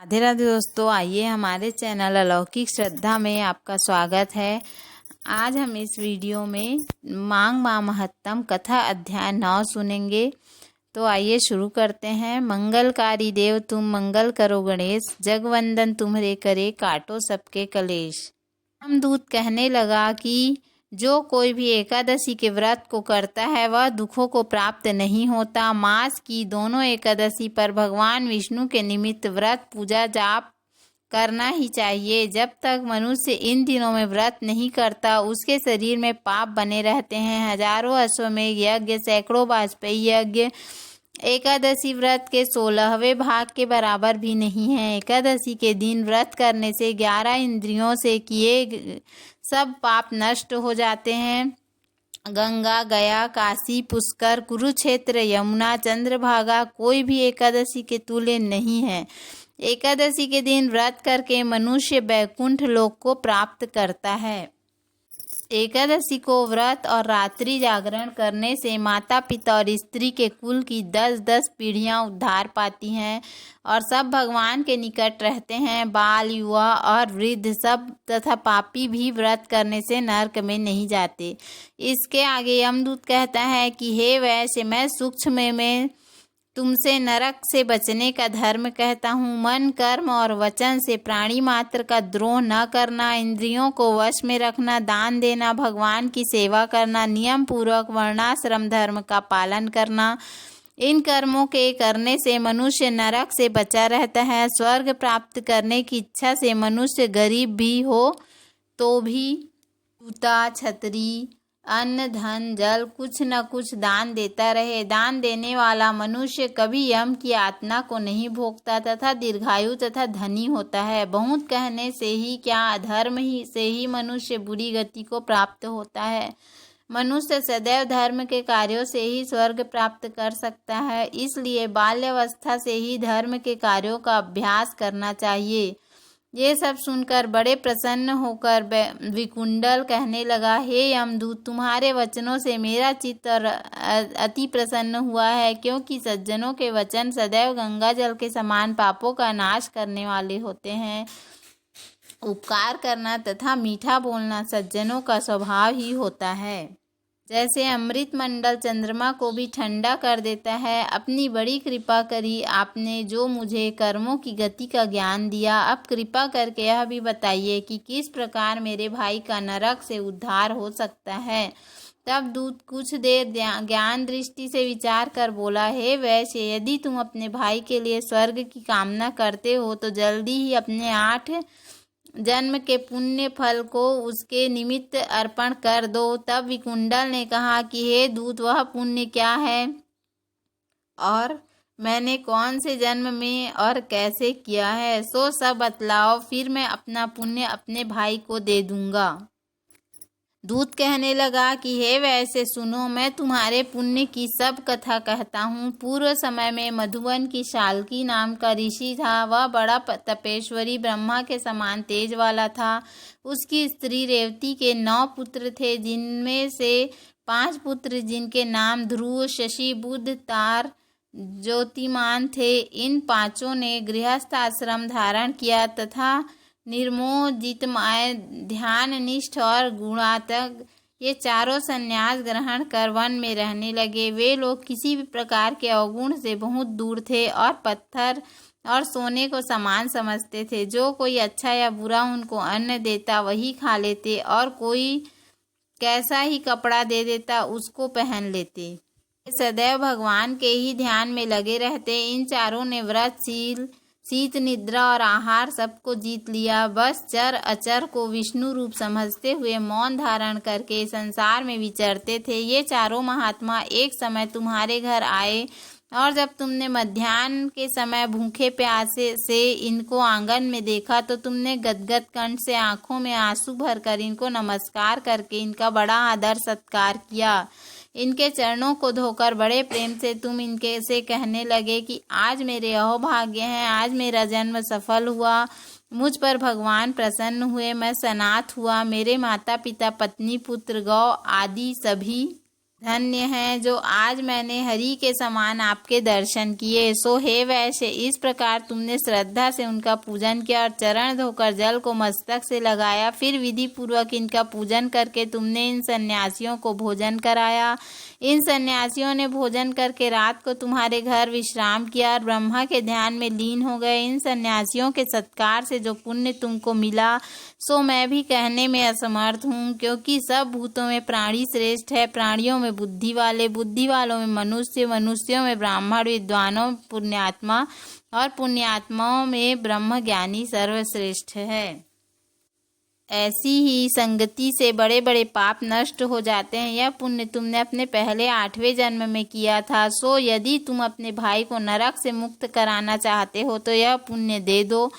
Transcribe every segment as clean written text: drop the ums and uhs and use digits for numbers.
राधे राधे दोस्तों, आइए हमारे चैनल अलौकिक श्रद्धा में आपका स्वागत है। आज हम इस वीडियो में मांग मां महत्तम कथा अध्याय 9 सुनेंगे। तो आइए शुरू करते हैं। मंगलकारी देव तुम मंगल करो गणेश, जगवंदन तुम्हारे करे काटो सबके कलेश। यमदूत कहने लगा कि जो कोई भी एकादशी के व्रत को करता है वह दुखों को प्राप्त नहीं होता। मास की दोनों एकादशी पर भगवान विष्णु के निमित्त व्रत पूजा जाप करना ही चाहिए। जब तक मनुष्य इन दिनों में व्रत नहीं करता उसके शरीर में पाप बने रहते हैं। हजारों अश्वमेध यज्ञ, सैकड़ों वाजपेयी यज्ञ एकादशी व्रत के 16वें भाग के बराबर भी नहीं है। एकादशी के दिन व्रत करने से 11 इंद्रियों से किए सब पाप नष्ट हो जाते हैं। गंगा, गया, काशी, पुष्कर, कुरुक्षेत्र, यमुना, चंद्रभागा कोई भी एकादशी के तुल्य नहीं है। एकादशी के दिन व्रत करके मनुष्य वैकुंठ लोक को प्राप्त करता है। एकादशी को व्रत और रात्रि जागरण करने से माता पिता और स्त्री के कुल की 10-10 पीढ़ियां उद्धार पाती हैं और सब भगवान के निकट रहते हैं। बाल, युवा और वृद्ध सब तथा पापी भी व्रत करने से नरक में नहीं जाते। इसके आगे यमदूत कहता है कि हे वैश्य, मैं सूक्ष्म में तुमसे नरक से बचने का धर्म कहता हूँ। मन, कर्म और वचन से प्राणी मात्र का द्रोह न करना, इंद्रियों को वश में रखना, दान देना, भगवान की सेवा करना, नियम पूर्वक वर्णाश्रम धर्म का पालन करना, इन कर्मों के करने से मनुष्य नरक से बचा रहता है। स्वर्ग प्राप्त करने की इच्छा से मनुष्य गरीब भी हो तो भी जूता, छतरी, अन्न, धन, जल कुछ न कुछ दान देता रहे। दान देने वाला मनुष्य कभी यम की यातना को नहीं भोगता तथा दीर्घायु तथा धनी होता है। बहुत कहने से ही क्या, अधर्म ही से ही मनुष्य बुरी गति को प्राप्त होता है। मनुष्य सदैव धर्म के कार्यों से ही स्वर्ग प्राप्त कर सकता है। इसलिए बाल्यावस्था से ही धर्म के कार्यों का अभ्यास करना चाहिए। ये सब सुनकर बड़े प्रसन्न होकर विकुंडल कहने लगा, हे यमदूत, तुम्हारे वचनों से मेरा चित्त अति प्रसन्न हुआ है, क्योंकि सज्जनों के वचन सदैव गंगा जल के समान पापों का नाश करने वाले होते हैं। उपकार करना तथा मीठा बोलना सज्जनों का स्वभाव ही होता है। जैसे अमृत मंडल चंद्रमा को भी ठंडा कर देता है, अपनी बड़ी कृपा करी आपने जो मुझे कर्मों की गति का ज्ञान दिया। अब कृपा करके यह भी बताइए कि किस प्रकार मेरे भाई का नरक से उद्धार हो सकता है। तब दूत कुछ देर ज्ञान दृष्टि से विचार कर बोला, हे वैश्य, यदि तुम अपने भाई के लिए स्वर्ग की कामना करते हो तो जल्दी ही अपने 8 जन्म के पुण्य फल को उसके निमित्त अर्पण कर दो। तब विकुंडल ने कहा कि हे दूत, वह पुण्य क्या है और मैंने कौन से जन्म में और कैसे किया है, सो सब बतलाओ, फिर मैं अपना पुण्य अपने भाई को दे दूंगा। दूत कहने लगा कि हे वैसे सुनो, मैं तुम्हारे पुण्य की सब कथा कहता हूँ। पूर्व समय में मधुवन की शाल्की नाम का ऋषि था। वह बड़ा तपेश्वरी, ब्रह्मा के समान तेज वाला था। उसकी स्त्री रेवती के 9 पुत्र थे, जिनमें से 5 पुत्र जिनके नाम ध्रुव, शशि, बुध, तार, ज्योतिमान थे। इन 5 ने गृहस्थ आश्रम धारण किया तथा निर्मोह, जितमाय, ध्यान निष्ठ और गुणात्मक ये चारों संन्यास ग्रहण कर वन में रहने लगे। वे लोग किसी भी प्रकार के अवगुण से बहुत दूर थे और पत्थर और सोने को समान समझते थे। जो कोई अच्छा या बुरा उनको अन्न देता वही खा लेते और कोई कैसा ही कपड़ा दे देता उसको पहन लेते। सदैव भगवान के ही ध्यान में लगे रहते। इन चारों ने व्रत, शील, शीत निद्रा और आहार सबको जीत लिया। बस चर अचर को विष्णु रूप समझते हुए मौन धारण करके संसार में विचरते थे। ये चारों महात्मा एक समय तुम्हारे घर आए और जब तुमने मध्याह्न के समय भूखे प्यासे से इनको आंगन में देखा तो तुमने गदगद कंठ से आंखों में आंसू भरकर इनको नमस्कार करके इनका बड़ा आदर सत्कार किया। इनके चरणों को धोकर बड़े प्रेम से तुम इनके से कहने लगे कि आज मेरे अहोभाग्य हैं, आज मेरा जन्म सफल हुआ, मुझ पर भगवान प्रसन्न हुए, मैं सनाथ हुआ, मेरे माता पिता, पत्नी, पुत्र, गौ आदि सभी धन्य हैं जो आज मैंने हरि के समान आपके दर्शन किए। सो हे वैश्य, इस प्रकार तुमने श्रद्धा से उनका पूजन किया और चरण धोकर जल को मस्तक से लगाया। फिर विधि पूर्वक इनका पूजन करके तुमने इन सन्यासियों को भोजन कराया। इन सन्यासियों ने भोजन करके रात को तुम्हारे घर विश्राम किया और ब्रह्मा के ध्यान में लीन हो गए। इन सन्यासियों के सत्कार से जो पुण्य तुमको मिला सो मैं भी कहने में असमर्थ हूँ, क्योंकि सब भूतों में प्राणी श्रेष्ठ है। प्राणियों में बुद्धि वाले, बुद्धि वालों में मनुष्य, मनुष्यों में ब्राह्मण, विद्वानों में पुण्यात्मा और पुण्यात्माओं में ब्रह्म ज्ञानी सर्वश्रेष्ठ है। ऐसी ही संगति से बड़े बड़े पाप नष्ट हो जाते हैं। यह पुण्य तुमने अपने पहले 8वें जन्म में किया था। सो यदि तुम अपने भाई को नरक से मुक्त कराना चाहते हो तो यह पुण्य दे दो।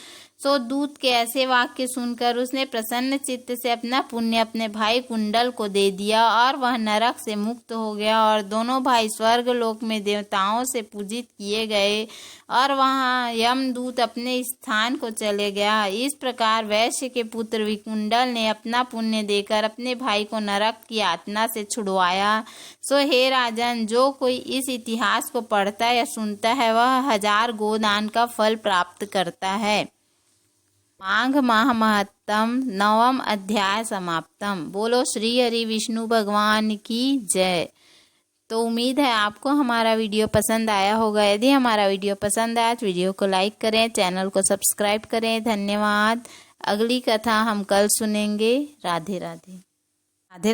सो दूत के ऐसे वाक्य सुनकर उसने प्रसन्न चित्त से अपना पुण्य अपने भाई कुंडल को दे दिया और वह नरक से मुक्त हो गया और दोनों भाई स्वर्ग लोक में देवताओं से पूजित किए गए और वहाँ यमदूत अपने स्थान को चले गया। इस प्रकार वैश्य के पुत्र विकुंडल ने अपना पुण्य देकर अपने भाई को नरक की यातना से छुड़वाया। सो हे राजन, जो कोई इस इतिहास को पढ़ता या सुनता है वह 1000 गोदान का फल प्राप्त करता है। माघ माह महत्तम 9वां अध्याय समाप्तम। बोलो श्री हरि विष्णु भगवान की जय। तो उम्मीद है आपको हमारा वीडियो पसंद आया होगा। यदि हमारा वीडियो पसंद आया तो वीडियो को लाइक करें, चैनल को सब्सक्राइब करें। धन्यवाद। अगली कथा हम कल सुनेंगे। राधे राधे। राधे राधे।